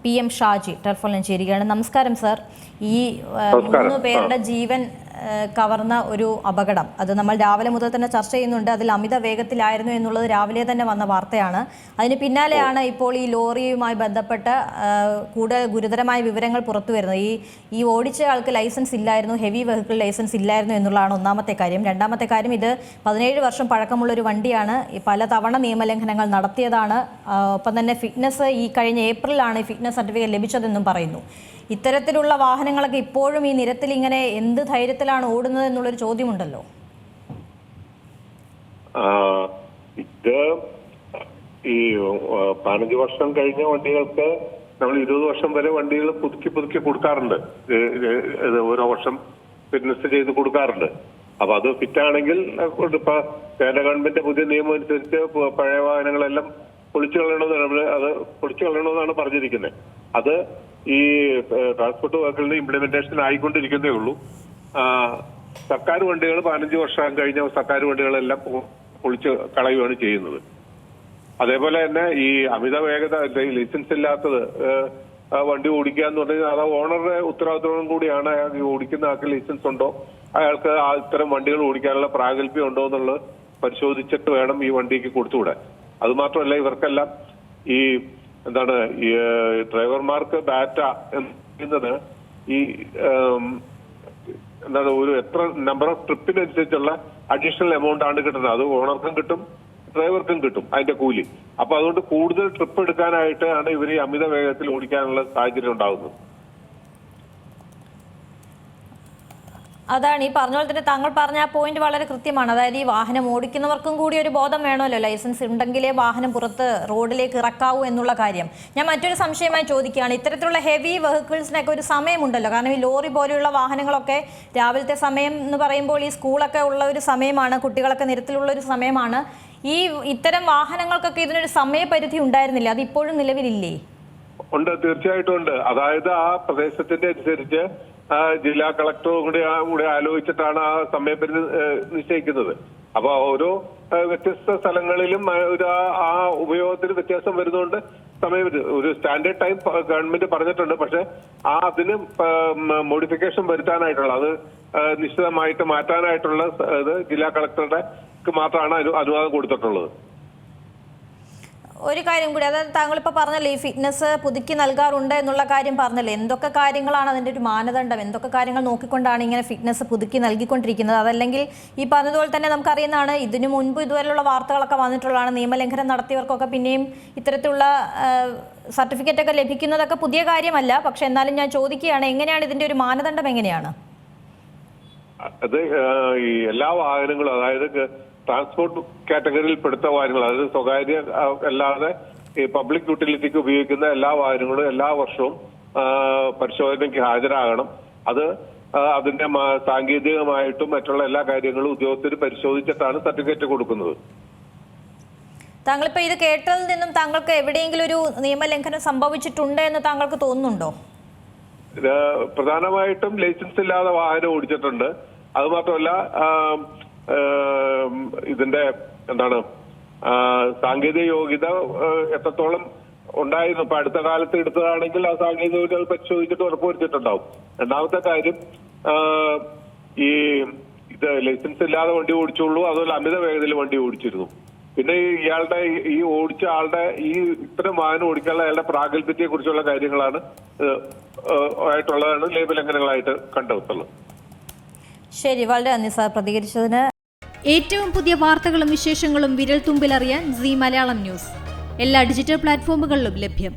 PM Shaji ടെലിഫോണിൽ ചേരുകയാണ്. നമസ്കാരം സർ. ഈ 3 പേരുടെ ജീവൻ കവർന്ന ഒരു അപകടം, അത് നമ്മൾ രാവിലെ മുതൽ തന്നെ ചർച്ച ചെയ്യുന്നുണ്ട്. അതിൽ അമിത വേഗത്തിലായിരുന്നു എന്നുള്ളത് രാവിലെ തന്നെ വന്ന വാർത്തയാണ്. അതിന് പിന്നാലെയാണ് ഇപ്പോൾ ഈ ലോറിയുമായി ബന്ധപ്പെട്ട കൂടുതൽ ഗുരുതരമായ വിവരങ്ങൾ പുറത്തു വരുന്നത്. ഈ ഓടിച്ച ആൾക്ക് ലൈസൻസ് ഇല്ലായിരുന്നു, ഹെവി വെഹിക്കിൾ ലൈസൻസ് ഇല്ലായിരുന്നു എന്നുള്ളതാണ് ഒന്നാമത്തെ കാര്യം. രണ്ടാമത്തെ കാര്യം, ഇത് 17 വർഷം പഴക്കമുള്ള ഒരു വണ്ടിയാണ്, പലതവണ നിയമലംഘനങ്ങൾ നടത്തിയതാണ്. ഒപ്പം തന്നെ ഫിറ്റ്നസ് ഈ കഴിഞ്ഞ ഏപ്രിലാണ് ഫിറ്റ്നസ് സർട്ടിഫിക്കറ്റ് ലഭിച്ചതെന്നും പറയുന്നു. ഇത്തരത്തിലുള്ള വാഹനങ്ങളൊക്കെ ഇപ്പോഴും ഈ നിരത്തിൽ ഇങ്ങനെ എന്ത് ധൈര്യത്തിലാണ് ഓടുന്നത് എന്നുള്ളൊരു ചോദ്യമുണ്ടല്ലോ. ഇത് ഈ 15 വർഷം കഴിഞ്ഞ വണ്ടികൾക്ക് നമ്മൾ 20 വർഷം വരെ വണ്ടികൾ പുതുക്കി കൊടുക്കാറുണ്ട്. ഓരോ വർഷം ഫിറ്റ്നസ് ചെയ്ത് കൊടുക്കാറുണ്ട്. അപ്പൊ അത് ഫിറ്റാണെങ്കിൽ ഇപ്പൊ കേന്ദ്ര ഗവൺമെന്റ് പുതിയ നിയമം അനുസരിച്ച് പഴയ വാഹനങ്ങളെല്ലാം പൊളിച്ചു കളയണമെന്നാണ് പറഞ്ഞിരിക്കുന്നത്. അത് ഈ ട്രാൻസ്പോർട്ട് വർക്കുകളുടെ ഇംപ്ലിമെന്റേഷൻ ആയിക്കൊണ്ടിരിക്കുന്നേ ഉള്ളൂ. സർക്കാർ വണ്ടികൾ 15 വർഷം കഴിഞ്ഞ സർക്കാർ വണ്ടികളെല്ലാം പൊളിച്ച് കളയുകയാണ് ചെയ്യുന്നത്. അതേപോലെ തന്നെ ഈ അമിത വേഗത, ലൈസൻസ് ഇല്ലാത്തത് വണ്ടി ഓടിക്കുക എന്ന് പറഞ്ഞാൽ അത് ഓണറുടെ ഉത്തരവാദിത്വം കൂടിയാണ്. ഓടിക്കുന്ന ആൾക്ക് ലൈസൻസ് ഉണ്ടോ, അയാൾക്ക് ഇത്തരം വണ്ടികൾ ഓടിക്കാനുള്ള പ്രാഗൽഭ്യം ഉണ്ടോ എന്നുള്ളത് പരിശോധിച്ചിട്ട് വേണം ഈ വണ്ടിക്ക് കൊടുത്തുവിടാൻ. അത് മാത്രമല്ല, ഇവർക്കെല്ലാം ഈ ഈ ഡ്രൈവർമാർക്ക് ബാറ്റ എന്നത് ഈ ഒരു എത്ര നമ്പർ ഓഫ് ട്രിപ്പിനനുസരിച്ചുള്ള അഡീഷണൽ എമൗണ്ട് ആണ് കിട്ടുന്നത്. അത് ഓണർക്കും കിട്ടും, ഡ്രൈവർക്കും കിട്ടും അതിന്റെ കൂലി. അപ്പൊ അതുകൊണ്ട് കൂടുതൽ ട്രിപ്പ് എടുക്കാനായിട്ട് ആണ് ഇവർ ഈ അമിത വേഗത്തിൽ ഓടിക്കാനുള്ള സാഹചര്യം ഉണ്ടാകുന്നത്. അതാണ് ഈ പറഞ്ഞ പോലെ തന്നെ താങ്കൾ പറഞ്ഞ ആ പോയിന്റ് വളരെ കൃത്യമാണ്. അതായത് ഈ വാഹനം ഓടിക്കുന്നവർക്കും കൂടി ഒരു ബോധം വേണമല്ലോ, ലൈസൻസ് ഉണ്ടെങ്കിലേ വാഹനം പുറത്ത് റോഡിലേക്ക് ഇറക്കാവൂ എന്നുള്ള കാര്യം. ഞാൻ മറ്റൊരു സംശയമായി ചോദിക്കുകയാണ്, ഇത്തരത്തിലുള്ള ഹെവി വെഹിക്കിൾസിനൊക്കെ ഒരു സമയമുണ്ടല്ലോ. കാരണം ഈ ലോറി പോലെയുള്ള വാഹനങ്ങളൊക്കെ രാവിലത്തെ സമയം എന്ന് പറയുമ്പോൾ ഈ സ്കൂളൊക്കെ ഉള്ള ഒരു സമയമാണ്, കുട്ടികളൊക്കെ നിരത്തിലുള്ള ഒരു സമയമാണ്. ഇത്തരം വാഹനങ്ങൾക്കൊക്കെ ഇതിനൊരു സമയപരിധി ഉണ്ടായിരുന്നില്ല, അത് ഇപ്പോഴും നിലവിലില്ലേ? ഉണ്ട്, തീർച്ചയായിട്ടും ഉണ്ട്. അതായത് ആ പ്രദേശത്തിന്റെ അനുസരിച്ച് ജില്ലാ കളക്ടറും കൂടി ആലോചിച്ചിട്ടാണ് ആ സമയപരിധി നിശ്ചയിക്കുന്നത്. അപ്പൊ ഓരോ വ്യത്യസ്ത സ്ഥലങ്ങളിലും ആ ഉപയോഗത്തിന് വ്യത്യാസം വരുന്നതുകൊണ്ട് സമയപരിധി ഒരു സ്റ്റാൻഡേർഡ് ടൈം ഗവൺമെന്റ് പറഞ്ഞിട്ടുണ്ട്. പക്ഷെ അതിന് മോഡിഫിക്കേഷൻ വരുത്താനായിട്ടുള്ള, അത് നിശ്ചിതമായിട്ട് മാറ്റാനായിട്ടുള്ള ഇത് ജില്ലാ കളക്ടറുടെ മാത്രമാണ് അനുവാദം കൊടുത്തിട്ടുള്ളത്. ഒരു കാര്യം കൂടി, അതായത് താങ്കളിപ്പോൾ പറഞ്ഞല്ലോ ഈ ഫിറ്റ്നസ് പുതുക്കി നൽകാറുണ്ട് എന്നുള്ള കാര്യം പറഞ്ഞല്ലോ. എന്തൊക്കെ കാര്യങ്ങളാണ് അതിൻ്റെ ഒരു മാനദണ്ഡം, എന്തൊക്കെ കാര്യങ്ങൾ നോക്കിക്കൊണ്ടാണ് ഇങ്ങനെ ഫിറ്റ്നസ് പുതുക്കി നൽകിക്കൊണ്ടിരിക്കുന്നത്? അതല്ലെങ്കിൽ ഈ പറഞ്ഞതുപോലെ തന്നെ നമുക്കറിയുന്നതാണ്, ഇതിനു മുൻപ് ഇതുവരെയുള്ള വാർത്തകളൊക്കെ വന്നിട്ടുള്ളതാണ്, നിയമലംഘനം നടത്തിയവർക്കൊക്കെ പിന്നെയും ഇത്തരത്തിലുള്ള സർട്ടിഫിക്കറ്റ് ഒക്കെ ലഭിക്കുന്നതൊക്കെ പുതിയ കാര്യമല്ല. പക്ഷെ എന്നാലും ഞാൻ ചോദിക്കുകയാണ്, എങ്ങനെയാണ് ഇതിൻ്റെ ഒരു മാനദണ്ഡം എങ്ങനെയാണ്? അത് ഈ എല്ലാ വാഹനങ്ങളും, അതായത് ട്രാൻസ്പോർട്ട് കാറ്റഗറിയിൽ പെടുത്ത വാഹനങ്ങൾ, അതായത് സ്വകാര്യ അല്ലാതെ ഈ പബ്ലിക് യൂട്ടിലിറ്റിക്ക് ഉപയോഗിക്കുന്ന എല്ലാ വാഹനങ്ങളും എല്ലാ വർഷവും പരിശോധനയ്ക്ക് ഹാജരാകണം. അത് അതിന്റെ സാങ്കേതികമായിട്ടും മറ്റുള്ള എല്ലാ കാര്യങ്ങളും ഉദ്യോഗസ്ഥർ പരിശോധിച്ചിട്ടാണ് സർട്ടിഫിക്കറ്റ് കൊടുക്കുന്നത്. താങ്കളിപ്പോ ഇത് കേട്ടതിൽ നിന്നും താങ്കൾക്ക് എവിടെയെങ്കിലും ഒരു നിയമലംഘനം സംഭവിച്ചിട്ടുണ്ട് എന്ന് താങ്കൾക്ക് തോന്നുന്നുണ്ടോ? പ്രധാനമായിട്ടും ലൈസൻസ് ഇല്ലാതെ വാഹനം ഓടിച്ചിട്ടുണ്ട്. അത് മാത്രമല്ല ഇതിന്റെ സാങ്കേതിക യോഗ്യത എത്രത്തോളം ഉണ്ടായിരുന്നു. ഇപ്പൊ അടുത്ത കാലത്ത് എടുത്തതാണെങ്കിൽ ആ സാങ്കേതിക യോഗ്യത പരിശോധിച്ചിട്ട് ഉറപ്പുവരുത്തിയിട്ടുണ്ടാവും. രണ്ടാമത്തെ കാര്യം, ഇത് ലൈസൻസ് ഇല്ലാതെ വണ്ടി ഓടിച്ചുള്ളൂ, അതുപോലെ അമിത വേഗതയിൽ വണ്ടി ഓടിച്ചിരുന്നു. പിന്നെ ഇയാളുടെ ഓടിച്ച ആളുടെ ഇത്തരം വാഹനം ഓടിക്കാനുള്ള അയാളുടെ പ്രാഗൽഭ്യത്തെ കുറിച്ചുള്ള കാര്യങ്ങളാണ് ആയിട്ടുള്ളതാണ് നിയമലംഘനങ്ങളായിട്ട് കണ്ടെത്തുന്നത്. ശരി, വളരെ നന്ദി സാർ പ്രതികരിച്ചതിന്. ഏറ്റവും പുതിയ വാർത്തകളും വിശേഷങ്ങളും വിരൽ തുമ്പിലറിയാൻ സീ മലയാളം ന്യൂസ് എല്ലാ ഡിജിറ്റൽ പ്ലാറ്റ്ഫോമുകളിലും ലഭ്യം.